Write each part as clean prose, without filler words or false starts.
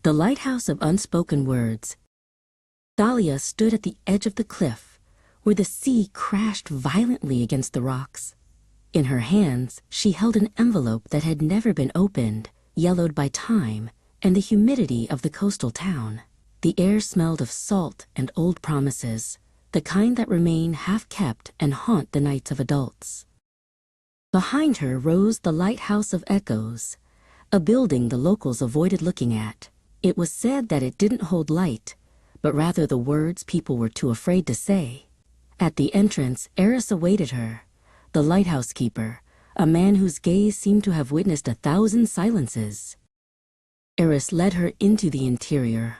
The lighthouse of unspoken words. Thalia stood at the edge of the cliff, where the sea crashed violently against the rocks. In her hands, she held an envelope that had never been opened, yellowed by time and the humidity of the coastal town. The air smelled of salt and old promises, the kind that remain half-kept and haunt the nights of adults. Behind her rose the Lighthouse of Echoes, a building the locals avoided looking at. It was said that it didn't hold light, but rather the words people were too afraid to say. At the entrance, Eris awaited her, the lighthouse keeper, a man whose gaze seemed to have witnessed 1,000 silences. Eris led her into the interior,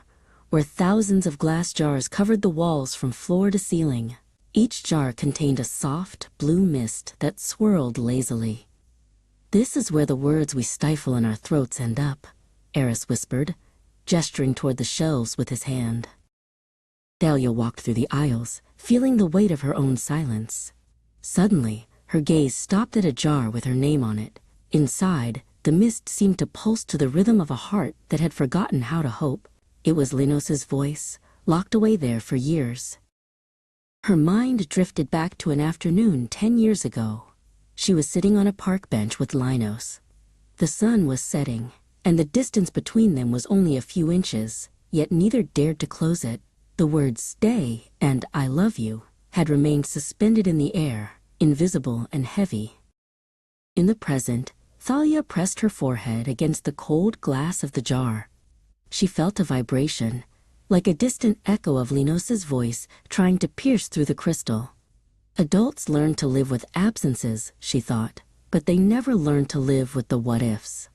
where thousands of glass jars covered the walls from floor to ceiling. Each jar contained a soft, blue mist that swirled lazily. "This is where the words we stifle in our throats end up," Eris whispered, gesturing toward the shelves with his hand. Thalia walked through the aisles, feeling the weight of her own silence. Suddenly, her gaze stopped at a jar with her name on it. Inside, the mist seemed to pulse to the rhythm of a heart that had forgotten how to hope. It was Linos's voice, locked away there for years. Her mind drifted back to an afternoon 10 years ago. She was sitting on a park bench with Linos. The sun was setting, and the distance between them was only a few inches, yet neither dared to close it. The words "stay" and "I love you" had remained suspended in the air, invisible and heavy. In the present, Thalia pressed her forehead against the cold glass of the jar. She felt a vibration, like a distant echo of Linos's voice trying to pierce through the crystal. Adults learn to live with absences, she thought, but they never learn to live with the what-ifs.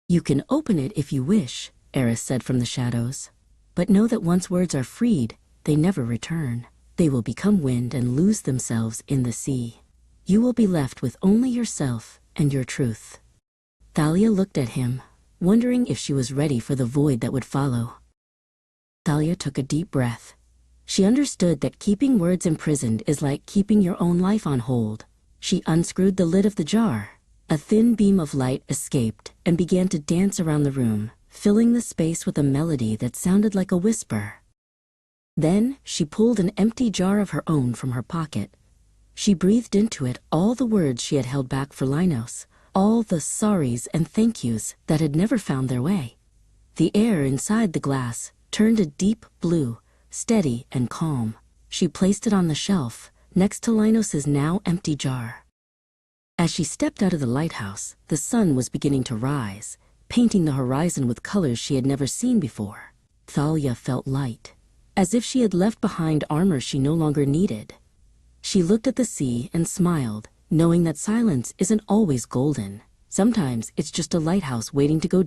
"You can open it if you wish," Eris said from the shadows. "But know that once words are freed, they never return. They will become wind and lose themselves in the sea. You will be left with only yourself and your truth." Thalia looked at him, wondering if she was ready for the void that would follow. Thalia took a deep breath. She understood that keeping words imprisoned is like keeping your own life on hold. She unscrewed the lid of the jar. A thin beam of light escaped and began to dance around the room, filling the space with a melody that sounded like a whisper. Then she pulled an empty jar of her own from her pocket. She breathed into it all the words she had held back for Linos, all the sorries and thank yous that had never found their way. The air inside the glass turned a deep blue, steady and calm. She placed it on the shelf, next to Linos's now empty jar. As she stepped out of the lighthouse, the sun was beginning to rise, painting the horizon with colors she had never seen before. Thalia felt light, as if she had left behind armor she no longer needed. She looked at the sea and smiled, knowing that silence isn't always golden. Sometimes it's just a lighthouse waiting to go